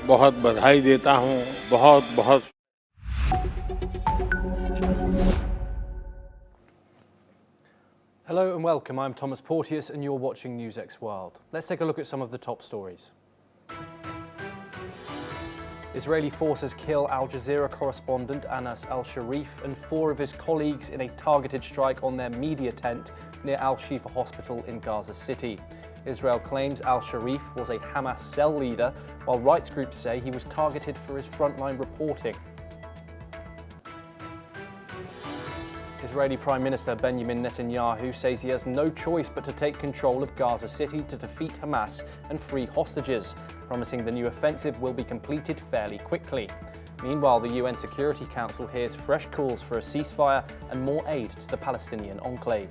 बहुत बधाई देता हूँ, बहुत बहुत। Hello and welcome, I'm Thomas Porteous and you're watching NewsX World. Let's take a look at some of the top stories. Israeli forces kill Al Jazeera correspondent Anas al-Sharif and 4 of his colleagues in a targeted strike on their media tent near Al-Shifa Hospital in Gaza City. Israel claims al-Sharif was a Hamas cell leader, while rights groups say he was targeted for his frontline reporting. Israeli Prime Minister Benjamin Netanyahu says he has no choice but to take control of Gaza City to defeat Hamas and free hostages, promising the new offensive will be completed fairly quickly. Meanwhile, the UN Security Council hears fresh calls for a ceasefire and more aid to the Palestinian enclave.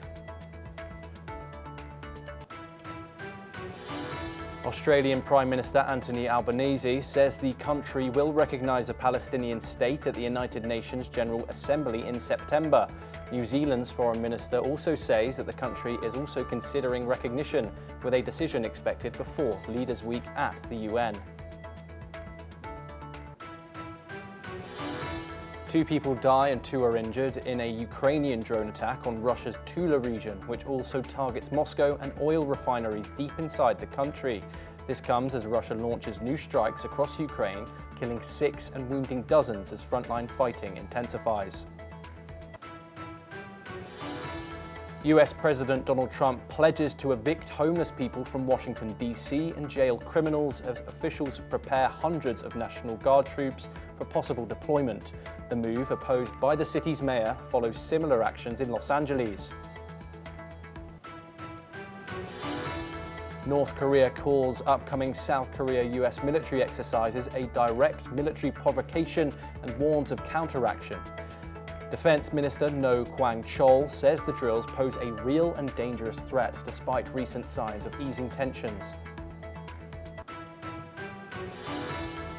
Australian Prime Minister Anthony Albanese says the country will recognise a Palestinian state at the United Nations General Assembly in September. New Zealand's Foreign Minister also says that the country is also considering recognition, with a decision expected before Leaders' Week at the UN. 2 people die and 2 are injured in a Ukrainian drone attack on Russia's Tula region, which also targets Moscow and oil refineries deep inside the country. This comes as Russia launches new strikes across Ukraine, killing 6 and wounding dozens as frontline fighting intensifies. US President Donald Trump pledges to evict homeless people from Washington, D.C. and jail criminals as officials prepare hundreds of National Guard troops for possible deployment. The move, opposed by the city's mayor, follows similar actions in Los Angeles. North Korea calls upcoming South Korea-US military exercises a direct military provocation and warns of counteraction. Defense Minister No Kwang-chol says the drills pose a real and dangerous threat despite recent signs of easing tensions.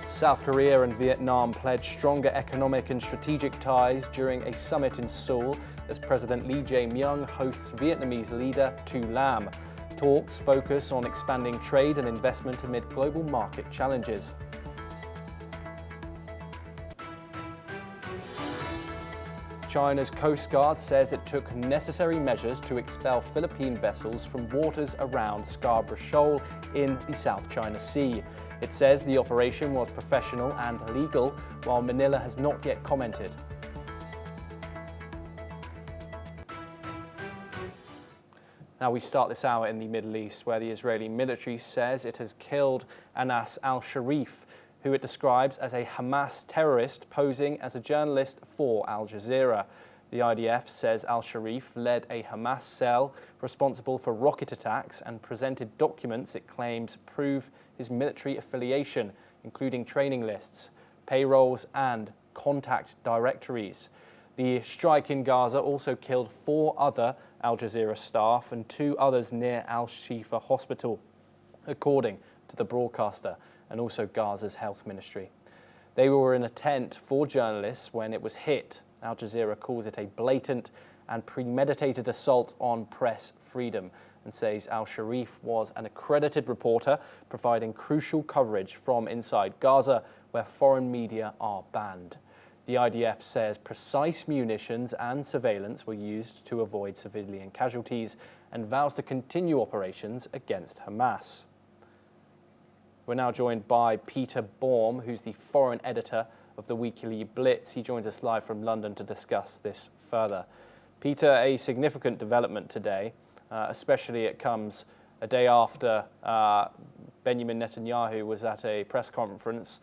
South Korea and Vietnam pledged stronger economic and strategic ties during a summit in Seoul as President Lee Jae-myung hosts Vietnamese leader Tu Lam. Talks focus on expanding trade and investment amid global market challenges. China's Coast Guard says it took necessary measures to expel Philippine vessels from waters around Scarborough Shoal in the South China Sea. It says the operation was professional and legal, while Manila has not yet commented. Now we start this hour in the Middle East, where the Israeli military says it has killed Anas al-Sharif, who it describes as a Hamas terrorist posing as a journalist for Al Jazeera. The IDF says al-Sharif led a Hamas cell responsible for rocket attacks and presented documents it claims prove his military affiliation, including training lists, payrolls and contact directories. The strike in Gaza also killed 4 other Al Jazeera staff and 2 others near Al-Shifa Hospital, according to the broadcaster and also Gaza's health ministry. They were in a tent for journalists when it was hit. Al Jazeera calls it a blatant and premeditated assault on press freedom and says al-Sharif was an accredited reporter providing crucial coverage from inside Gaza, where foreign media are banned. The IDF says precise munitions and surveillance were used to avoid civilian casualties and vows to continue operations against Hamas. We're now joined by Peter Baum, who's the foreign editor of the weekly Blitz. He joins us live from London to discuss this further. Peter, a significant development today, especially it comes a day after Benjamin Netanyahu was at a press conference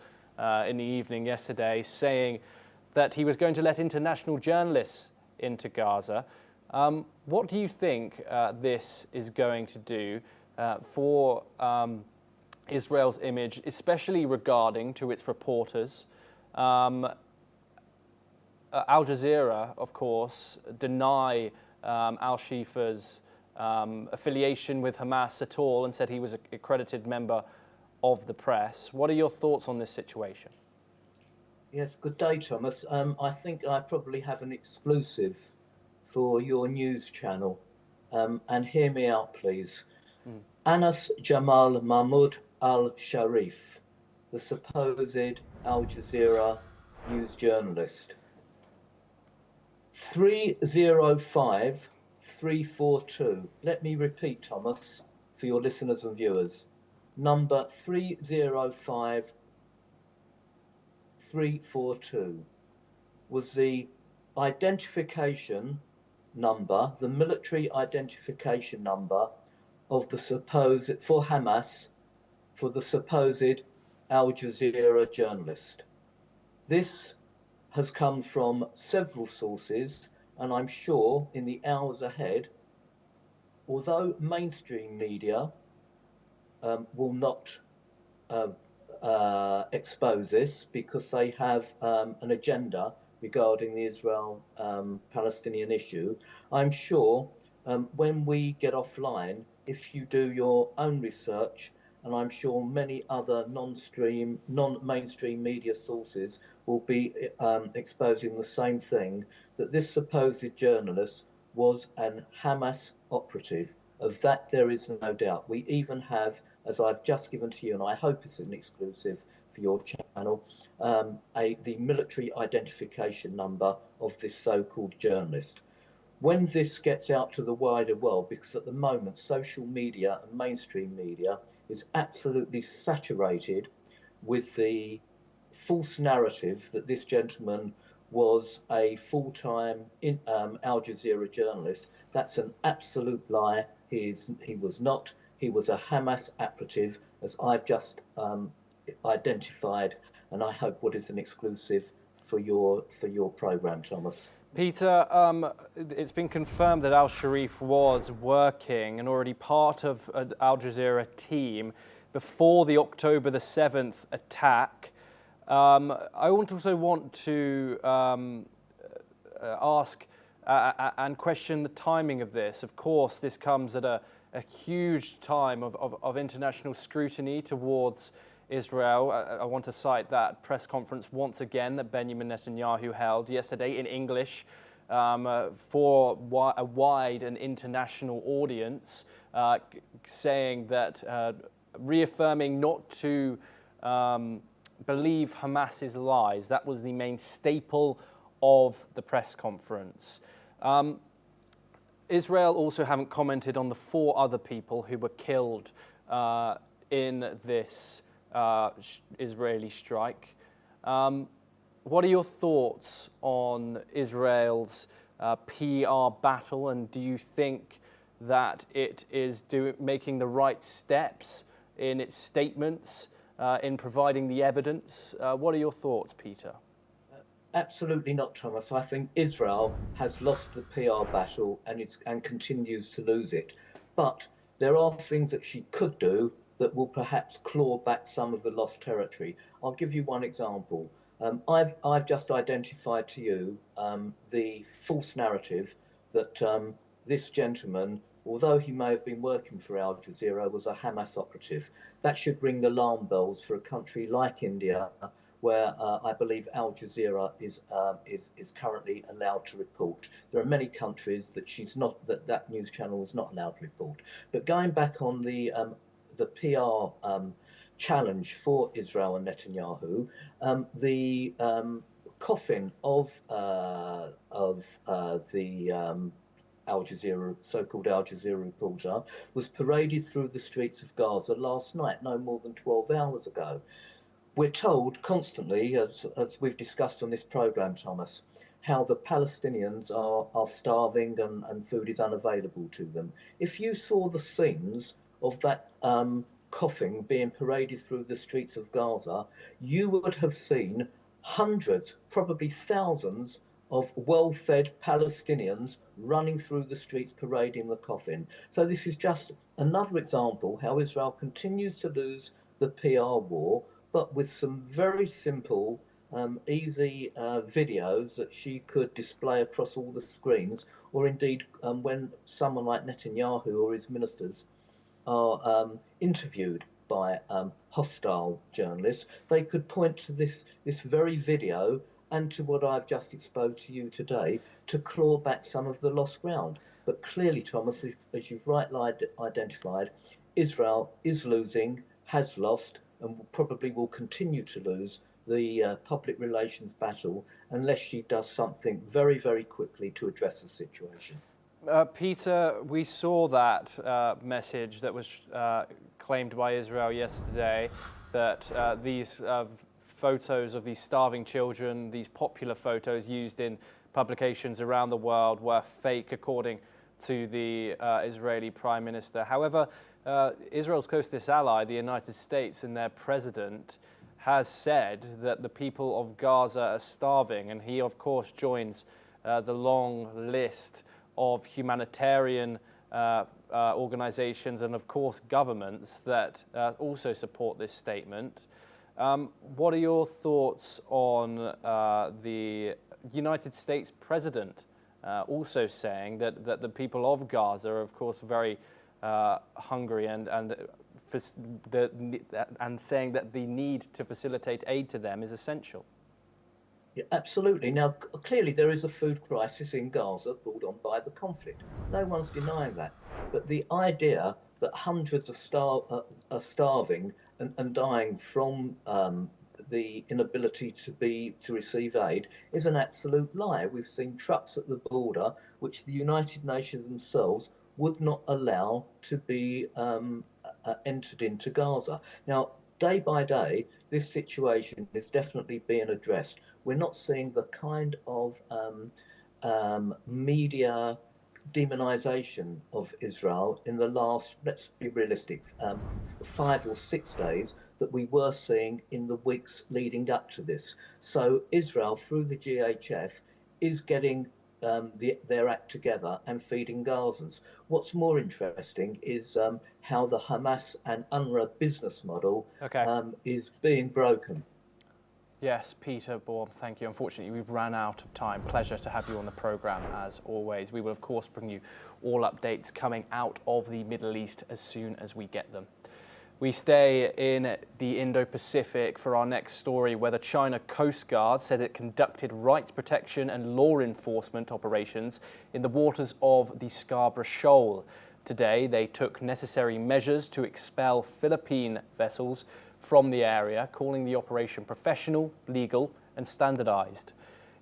in the evening yesterday saying that he was going to let international journalists into Gaza. What do you think this is going to do for Israel's image, especially regarding to its reporters? Al Jazeera, of course, deny al-Shifa's affiliation with Hamas at all and said he was an accredited member of the press. What are your thoughts on this situation? Yes, good day, Thomas. I think I probably have an exclusive for your news channel. And hear me out, please. Anas Jamal Mahmoud al-Sharif the supposed Al Jazeera news journalist. 305342. Let me repeat, Thomas, for your listeners and viewers. Number 305342 was the identification number, the military identification number of the supposed, for Hamas, for the supposed Al Jazeera journalist. This has come from several sources, and I'm sure in the hours ahead, although mainstream media will not expose this because they have an agenda regarding the Israel-Palestinian issue, I'm sure when we get offline, if you do your own research, and I'm sure many other non-mainstream media sources will be exposing the same thing, that this supposed journalist was an Hamas operative. Of that there is no doubt. We even have, as I've just given to you, and I hope it's an exclusive for your channel, the military identification number of this so-called journalist. When this gets out to the wider world, because at the moment social media and mainstream media is absolutely saturated with the false narrative that this gentleman was a full-time Al Jazeera journalist, that's an absolute lie. He was not. He was a Hamas operative, as I've just identified, and I hope what is an exclusive for your program, Thomas. Peter, it's been confirmed that Al-Sharif was working and already part of an Al Jazeera team before the October the 7th attack. I also want to ask and question the timing of this. Of course, this comes at a huge time of international scrutiny towards Israel. I want to cite that press conference once again that Benjamin Netanyahu held yesterday in English for a wide and international audience, saying that, reaffirming not to believe Hamas's lies. That was the main staple of the press conference. Israel also haven't commented on the 4 other people who were killed in this Israeli strike. What are your thoughts on Israel's PR battle, and do you think that it is making the right steps in its statements, in providing the evidence? What are your thoughts, Peter? Absolutely not, Thomas. I think Israel has lost the PR battle and continues to lose it. But there are things that she could do that will perhaps claw back some of the lost territory. I'll give you one example. I've just identified to you the false narrative that this gentleman, although he may have been working for Al Jazeera, was a Hamas operative. That should ring alarm bells for a country like India, where I believe Al Jazeera is currently allowed to report. There are many countries that that news channel is not allowed to report. But going back on the PR challenge for Israel and Netanyahu, the coffin of the Al Jazeera, so-called Al Jazeera reporter, was paraded through the streets of Gaza last night, no more than 12 hours ago. We're told constantly, as we've discussed on this program, Thomas, how the Palestinians are starving and food is unavailable to them. If you saw the scenes of that coffin being paraded through the streets of Gaza, you would have seen hundreds, probably thousands, of well-fed Palestinians running through the streets parading the coffin. So this is just another example how Israel continues to lose the PR war, but with some very simple, easy videos that she could display across all the screens, or indeed when someone like Netanyahu or his ministers are interviewed by hostile journalists, they could point to this very video and to what I've just exposed to you today to claw back some of the lost ground. But clearly, Thomas, as you've rightly identified, Israel is losing, has lost, and probably will continue to lose the public relations battle unless she does something very, very quickly to address the situation. Peter, we saw that message that was claimed by Israel yesterday, that these photos of these starving children, these popular photos used in publications around the world, were fake, according to the Israeli Prime Minister. However, Israel's closest ally, the United States, and their president has said that the people of Gaza are starving, and he, of course, joins the long list of humanitarian organizations and, of course, governments that also support this statement. What are your thoughts on the United States president also saying that the people of Gaza are, of course, very hungry and saying that the need to facilitate aid to them is essential? Yeah, absolutely. Now, clearly there is a food crisis in Gaza brought on by the conflict. No one's denying that. But the idea that hundreds are starving and dying from the inability to receive aid is an absolute lie. We've seen trucks at the border, which the United Nations themselves would not allow to be entered into Gaza. Now, day by day, this situation is definitely being addressed. We're not seeing the kind of media demonization of Israel in the last, let's be realistic, 5 or 6 days that we were seeing in the weeks leading up to this. So Israel, through the GHF, is getting their act together and feeding Gazans. What's more interesting is how the Hamas and UNRWA business model is being broken. Yes, Peter Baum, thank you. Unfortunately, we've run out of time. Pleasure to have you on the programme, as always. We will, of course, bring you all updates coming out of the Middle East as soon as we get them. We stay in the Indo-Pacific for our next story, where the China Coast Guard said it conducted rights protection and law enforcement operations in the waters of the Scarborough Shoal. Today, they took necessary measures to expel Philippine vessels from the area, calling the operation professional, legal, and standardized.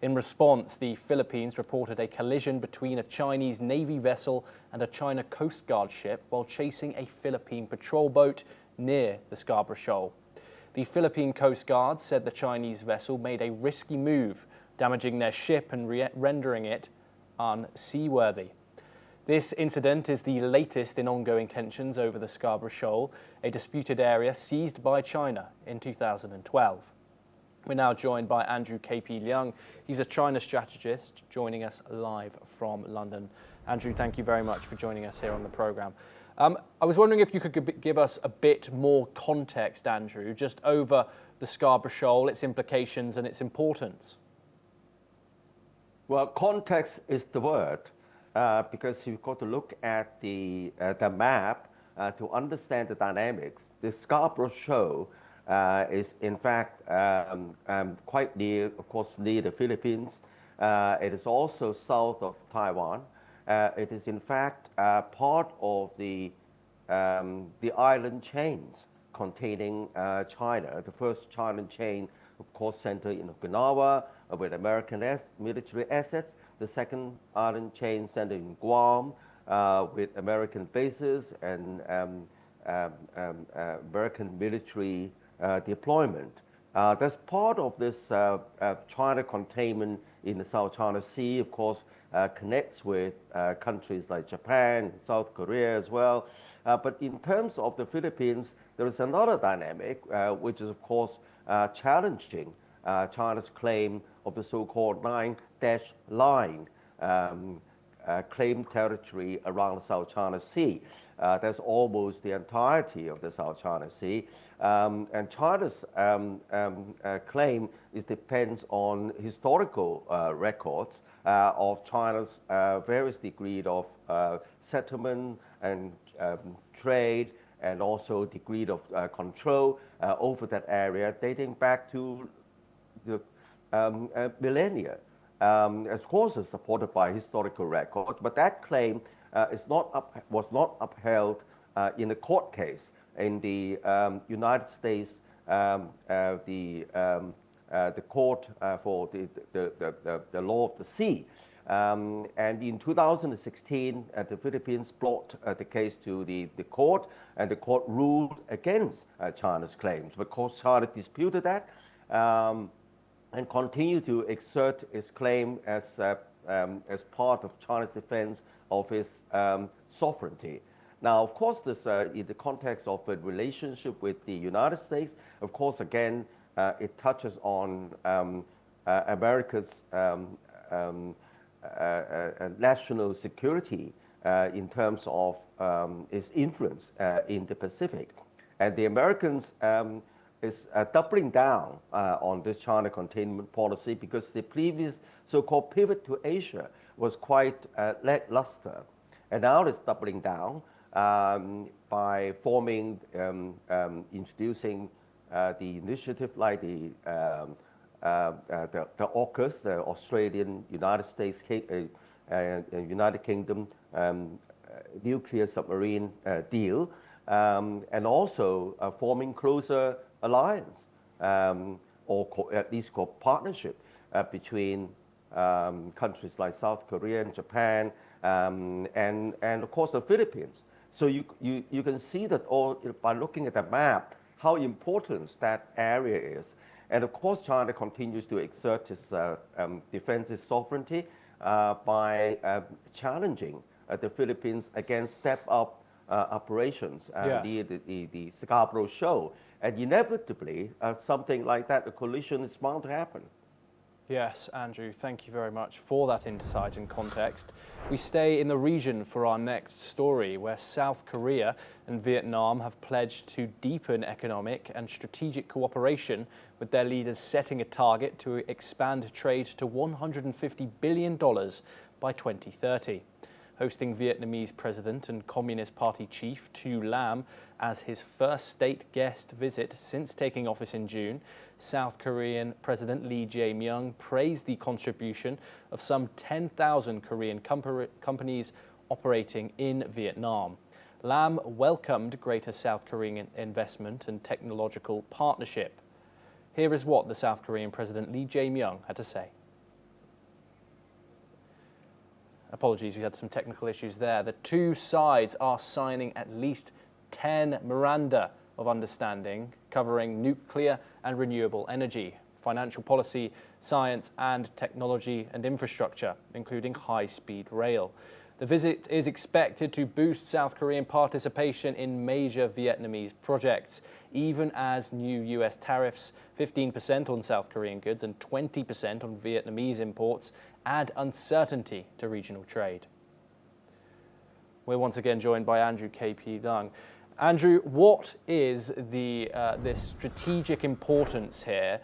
In response, the Philippines reported a collision between a Chinese Navy vessel and a China Coast Guard ship while chasing a Philippine patrol boat near the Scarborough Shoal. The Philippine Coast Guard said the Chinese vessel made a risky move, damaging their ship and rendering it unseaworthy. This incident is the latest in ongoing tensions over the Scarborough Shoal, a disputed area seized by China in 2012. We're now joined by Andrew KP Leung. He's a China strategist joining us live from London. Andrew, thank you very much for joining us here on the programme. I was wondering if you could give us a bit more context, Andrew, just over the Scarborough Shoal, its implications and its importance. Well, context is the word, because you've got to look at the map to understand the dynamics. The Scarborough Shoal is in fact quite near, of course, near the Philippines. It is also south of Taiwan. It is in fact part of the island chains containing China. The first China chain, of course, centered in Okinawa with American military assets. The second island chain centered in Guam with American bases and American military deployment. That's part of this China containment in the South China Sea, of course, connects with countries like Japan, South Korea as well. But in terms of the Philippines, there is another dynamic, which is, of course, challenging China's claim of the so-called nine-line claim territory around the South China Sea. That's almost the entirety of the South China Sea. And China's claim depends on historical records of China's various degrees of settlement and trade, and also degree of control over that area dating back to the millennia. Of course, it's supported by historical record, but that claim was not upheld in the court case in the United States the court for the law of the sea. And in 2016, the Philippines brought the case to the court, and the court ruled against China's claims. But of course, China disputed that and continued to exert its claim as part of China's defense of its sovereignty. Now, of course, this, in the context of a relationship with the United States, of course, again, it touches on America's national security in terms of its influence in the Pacific. And the Americans is doubling down on this China containment policy because the previous so-called pivot to Asia was quite lackluster. And now it's doubling down by forming, introducing the initiative like the AUKUS, the Australian United States United Kingdom nuclear submarine deal, and also forming closer alliance or at least partnership between countries like South Korea and Japan and of course the Philippines. So you can see that all by looking at the map how important that area is. And of course, China continues to exert its defensive sovereignty by challenging the Philippines against step-up operations near the Scarborough Shoal. And inevitably, something like that, a collision is bound to happen. Yes, Andrew, thank you very much for that insight and context. We stay in the region for our next story, where South Korea and Vietnam have pledged to deepen economic and strategic cooperation, with their leaders setting a target to expand trade to $150 billion by 2030. Hosting Vietnamese President and Communist Party chief Tu Lam as his first state guest visit since taking office in June, South Korean President Lee Jae-myung praised the contribution of some 10,000 Korean companies operating in Vietnam. Lam welcomed greater South Korean investment and technological partnership. Here is what the South Korean President Lee Jae-myung had to say. Apologies, we had some technical issues there. The two sides are signing at least 10 memoranda of understanding covering nuclear and renewable energy, financial policy, science and technology and infrastructure, including high-speed rail. The visit is expected to boost South Korean participation in major Vietnamese projects, even as new US tariffs, 15% on South Korean goods and 20% on Vietnamese imports, add uncertainty to regional trade. We're once again joined by Andrew K.P. Leung. Andrew, what is this strategic importance here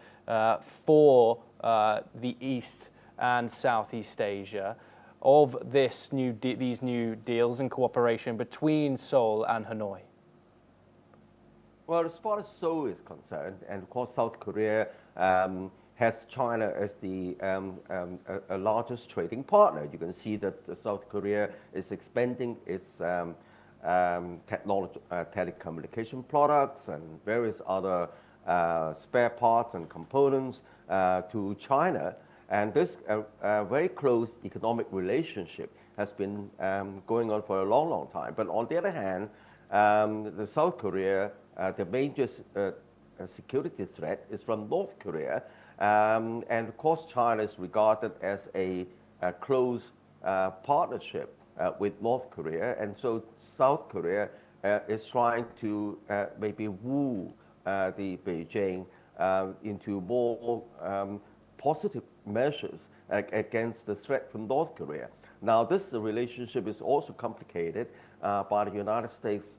for the East and Southeast Asia of these new deals and cooperation between Seoul and Hanoi? Well, as far as Seoul is concerned, and of course South Korea has China as the largest trading partner. You can see that South Korea is expanding its telecommunication products and various other spare parts and components to China. And this very close economic relationship has been going on for a long, long time. But on the other hand, the South Korea, the major security threat is from North Korea. And of course, China is regarded as a close partnership with North Korea. And so South Korea is trying to maybe woo the Beijing into more positive measures against the threat from North Korea. Now, this relationship is also complicated by the United States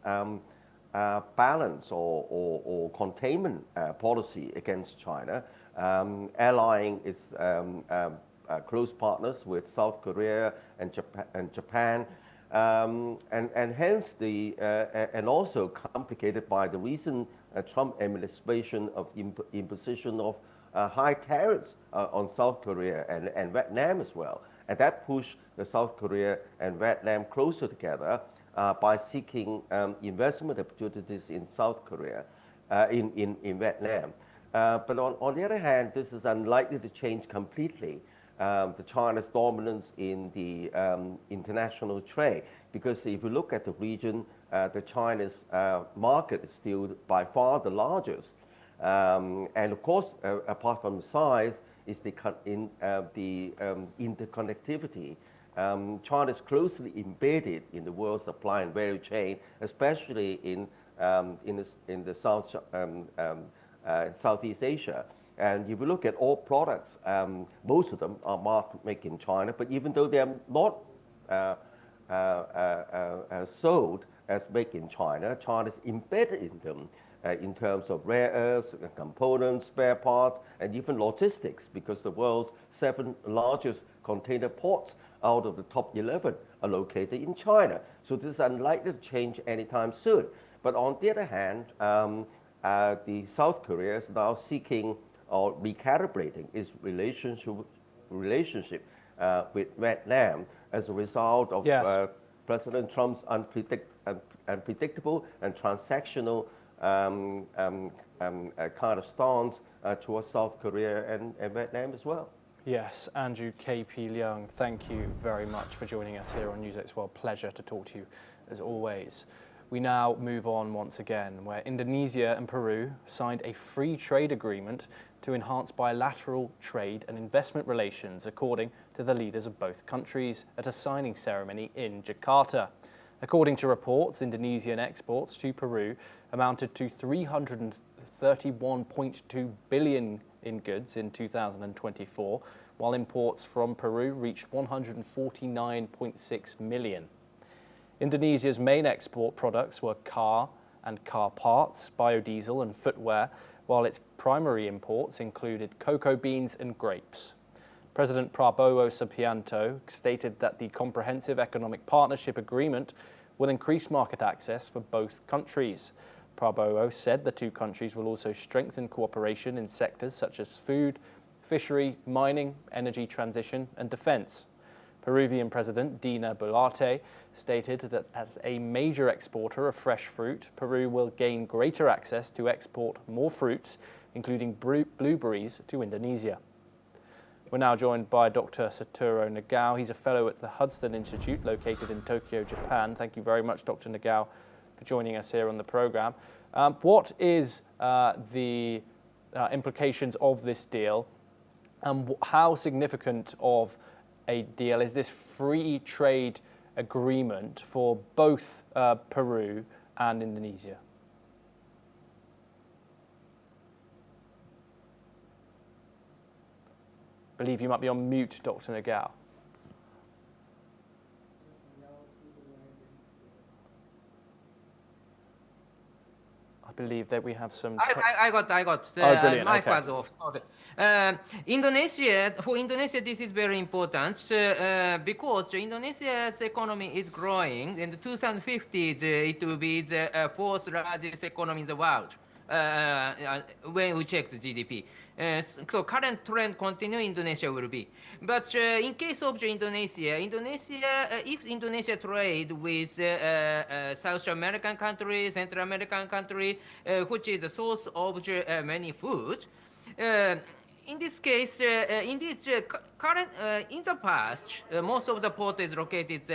balance or containment policy against China, allying its close partners with South Korea and Japan, and hence and also complicated by the recent Trump administration of imposition of high tariffs on South Korea and Vietnam as well. And that pushed the South Korea and Vietnam closer together by seeking investment opportunities in South Korea. in Vietnam. But on the other hand, this is unlikely to change completely the China's dominance in the international trade, because if you look at the region, the China's market is still by far the largest. And of course, apart from the size, is the interconnectivity. China is closely embedded in the world supply and value chain, especially in the Southeast Asia. And if you look at all products, most of them are made in China, but even though they are not sold as made in China, China is embedded in them in terms of rare earths, components, spare parts, and even logistics, because the world's 7 largest container ports out of the top 11 are located in China. So this is unlikely to change anytime soon. But on the other hand, the South Korea is now seeking or recalibrating its relationship with Vietnam as a result of President Trump's unpredictable and transactional kind of stance towards South Korea and Vietnam as well. Yes, Andrew K.P. Leung, thank you very much for joining us here on NewsX World. Pleasure to talk to you as always. We now move on once again, where Indonesia and Peru signed a free trade agreement to enhance bilateral trade and investment relations, according to the leaders of both countries at a signing ceremony in Jakarta. According to reports, Indonesian exports to Peru amounted to 331.2 billion in goods in 2024, while imports from Peru reached 149.6 million. Indonesia's main export products were car and car parts, biodiesel and footwear, while its primary imports included cocoa beans and grapes. President Prabowo Subianto stated that the Comprehensive Economic Partnership Agreement will increase market access for both countries. Prabowo said the two countries will also strengthen cooperation in sectors such as food, fishery, mining, energy transition, and defense. Peruvian President Dina Boluarte stated that as a major exporter of fresh fruit, Peru will gain greater access to export more fruits, including blueberries, to Indonesia. We're now joined by Dr. Satoru Nagao. He's a fellow at the Hudson Institute, located in Tokyo, Japan. Thank you very much, Dr. Nagao, for joining us here on the program. What is the implications of this deal, and how significant of a deal is this free trade agreement for both Peru and Indonesia? I believe you might be on mute, Dr. Nagao. I believe that we have some... I got. Brilliant. Mic Okay. was off. Okay. For Indonesia, this is very important because Indonesia's economy is growing. In 2050, it will be the 4th largest economy in the world when we check the GDP. So current trend continue, Indonesia will be. But in case of Indonesia, if Indonesia trade with South American countries, Central American country, which is the source of many food, in this case, in the past, most of the port is located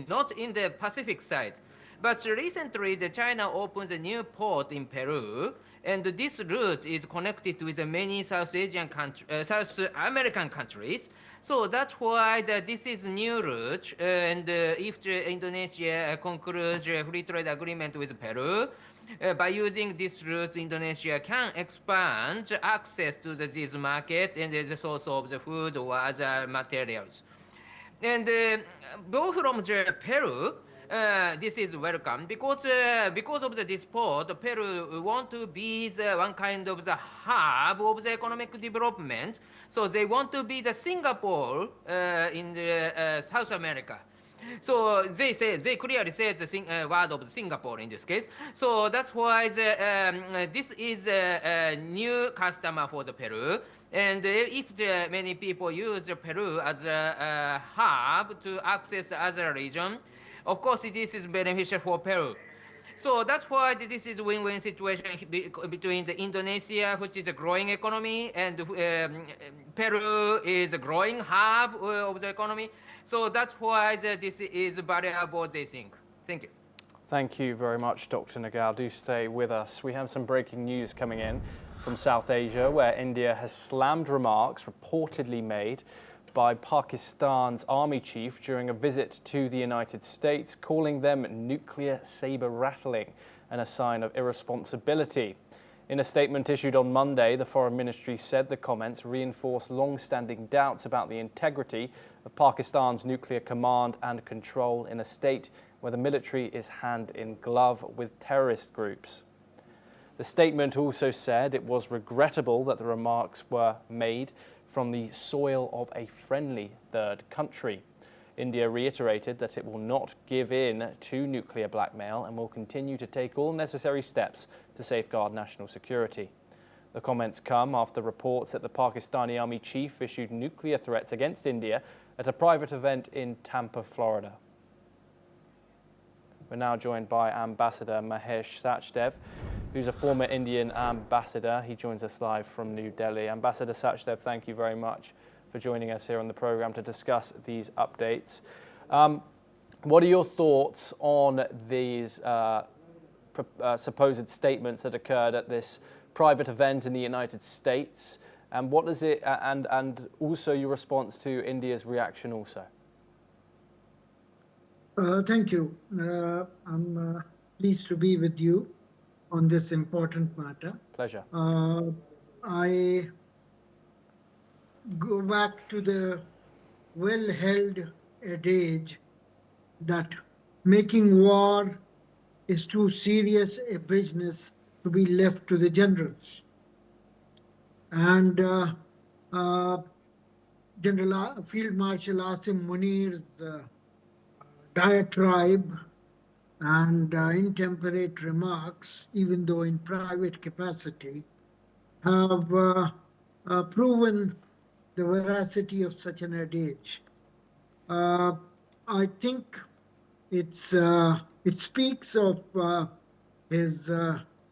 not in the Pacific side. But recently, China opens a new port in Peru, and this route is connected with many South American countries. So that's why this is a new route. And if Indonesia concludes a free trade agreement with Peru, by using this route, Indonesia can expand access to this market and the source of the food or other materials. And both from Peru, this is welcome because of this port, Peru want to be one kind of the hub of the economic development. So they want to be the Singapore in South America. So they clearly said the word of Singapore in this case. So that's why this is a new customer for the Peru. And if many people use Peru as a hub to access other region, Of course, this is beneficial for Peru. So that's why this is a win-win situation between the Indonesia, which is a growing economy, and Peru is a growing hub of the economy. So that's why this is valuable, they think. Thank you. Thank you very much, Dr. Nagal. Do stay with us. We have some breaking news coming in from South Asia, where India has slammed remarks reportedly made by Pakistan's army chief during a visit to the United States, calling them nuclear saber-rattling and a sign of irresponsibility. In a statement issued on Monday, the Foreign Ministry said the comments reinforce long-standing doubts about the integrity of Pakistan's nuclear command and control in a state where the military is hand in glove with terrorist groups. The statement also said it was regrettable that the remarks were made from the soil of a friendly third country. India reiterated that it will not give in to nuclear blackmail and will continue to take all necessary steps to safeguard national security. The comments come after reports that the Pakistani army chief issued nuclear threats against India at a private event in Tampa, Florida. We're now joined by Ambassador Mahesh Sachdev, who's a former Indian ambassador. He joins us live from New Delhi. Ambassador Sachdev, thank you very much for joining us here on the program to discuss these updates. What are your thoughts on these supposed statements that occurred at this private event in the United States? And what does it, and also your response to India's reaction also? Thank you. I'm pleased to be with you on this important matter. Pleasure. I go back to the well-held adage that making war is too serious a business to be left to the generals. And General Field Marshal Asim Munir's diatribe and intemperate remarks, even though in private capacity, have proven the veracity of such an adage. I think it speaks of his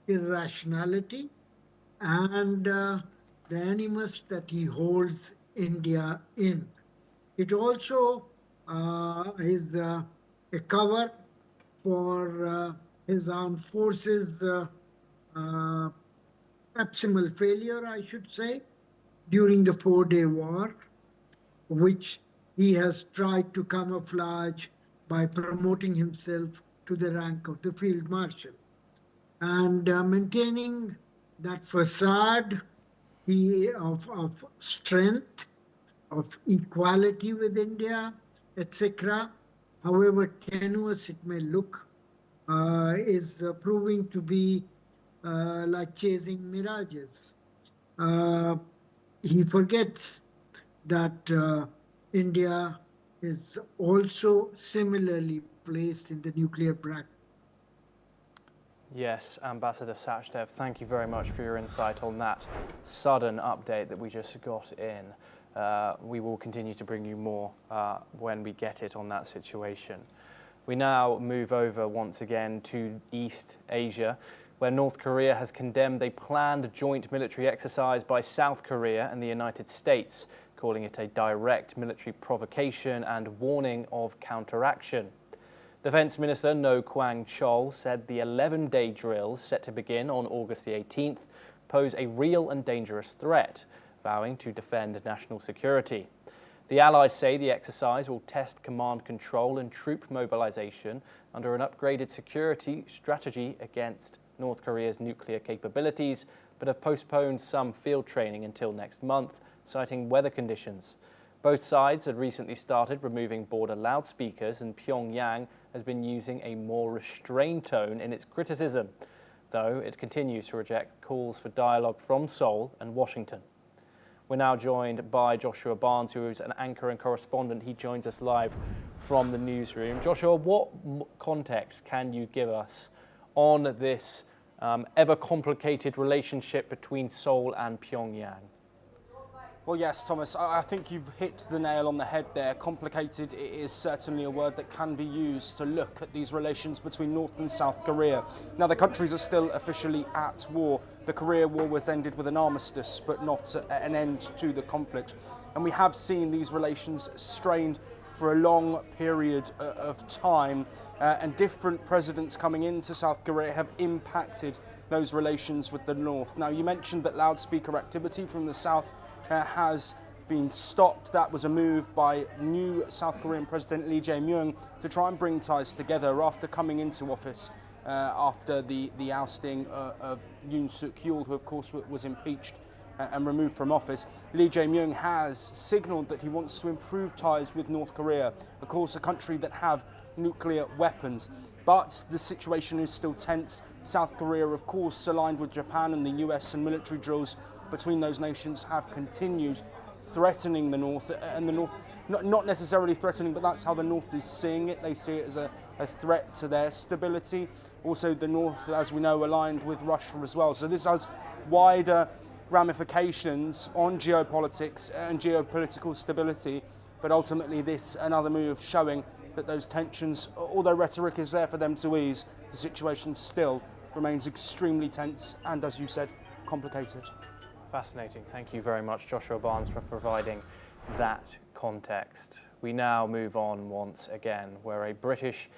irrationality and the animus that he holds India in. It also is a cover for his armed forces' abysmal failure, I should say, during the 4-day war, which he has tried to camouflage by promoting himself to the rank of the Field Marshal. And maintaining that facade of strength, of equality with India, etc., however tenuous it may look, is proving to be like chasing mirages. He forgets that India is also similarly placed in the nuclear bracket. Yes, Ambassador Sachdev, thank you very much for your insight on that sudden update that we just got in. We will continue to bring you more when we get it on that situation. We now move over once again to East Asia, where North Korea has condemned a planned joint military exercise by South Korea and the United States, calling it a direct military provocation and warning of counteraction. Defense Minister No Kwang-chol said the 11-day drills set to begin on August the 18th pose a real and dangerous threat, vowing to defend national security. The allies say the exercise will test command control and troop mobilization under an upgraded security strategy against North Korea's nuclear capabilities, but have postponed some field training until next month, citing weather conditions. Both sides had recently started removing border loudspeakers, and Pyongyang has been using a more restrained tone in its criticism, though it continues to reject calls for dialogue from Seoul and Washington. We're now joined by Joshua Barnes, who is an anchor and correspondent. He joins us live from the newsroom. Joshua, what context can you give us on this ever-complicated relationship between Seoul and Pyongyang? Well, yes, Thomas, I think you've hit the nail on the head there. Complicated is certainly a word that can be used to look at these relations between North and South Korea. Now, the countries are still officially at war. The Korea War was ended with an armistice, but not an end to the conflict. And we have seen these relations strained for a long period of time, and different presidents coming into South Korea have impacted those relations with the North. Now, you mentioned that loudspeaker activity from the South has been stopped. That was a move by new South Korean President Lee Jae-myung to try and bring ties together after coming into office after the ousting of Yoon Suk-yeol, who of course was impeached and removed from office. Lee Jae-myung has signalled that he wants to improve ties with North Korea, of course a country that have nuclear weapons. But the situation is still tense. South Korea, of course, aligned with Japan and the US, and military drills between those nations have continued, threatening the North. And the North, not necessarily threatening, but that's how the North is seeing it. They see it as a threat to their stability. Also, the North, as we know, aligned with Russia as well. So this has wider ramifications on geopolitics and geopolitical stability. But ultimately, this another move showing that those tensions, although rhetoric is there for them to ease, the situation still remains extremely tense and, as you said, complicated. Fascinating. Thank you very much, Joshua Barnes, for providing that context. We now move on once again, where a British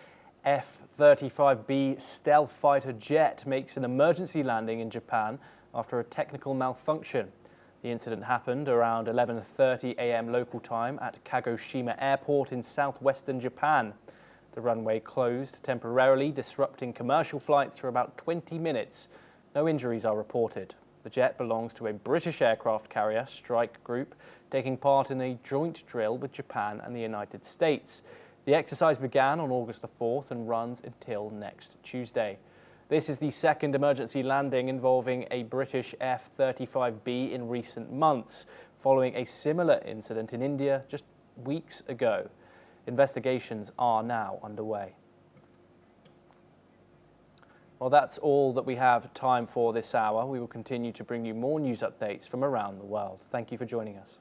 F-35B stealth fighter jet makes an emergency landing in Japan after a technical malfunction. The incident happened around 11:30 a.m. local time at Kagoshima Airport in southwestern Japan. The runway closed temporarily, disrupting commercial flights for about 20 minutes. No injuries are reported. The jet belongs to a British aircraft carrier strike group taking part in a joint drill with Japan and the United States. The exercise began on August the 4th and runs until next Tuesday. This is the second emergency landing involving a British F-35B in recent months, following a similar incident in India just weeks ago. Investigations are now underway. Well, that's all that we have time for this hour. We will continue to bring you more news updates from around the world. Thank you for joining us.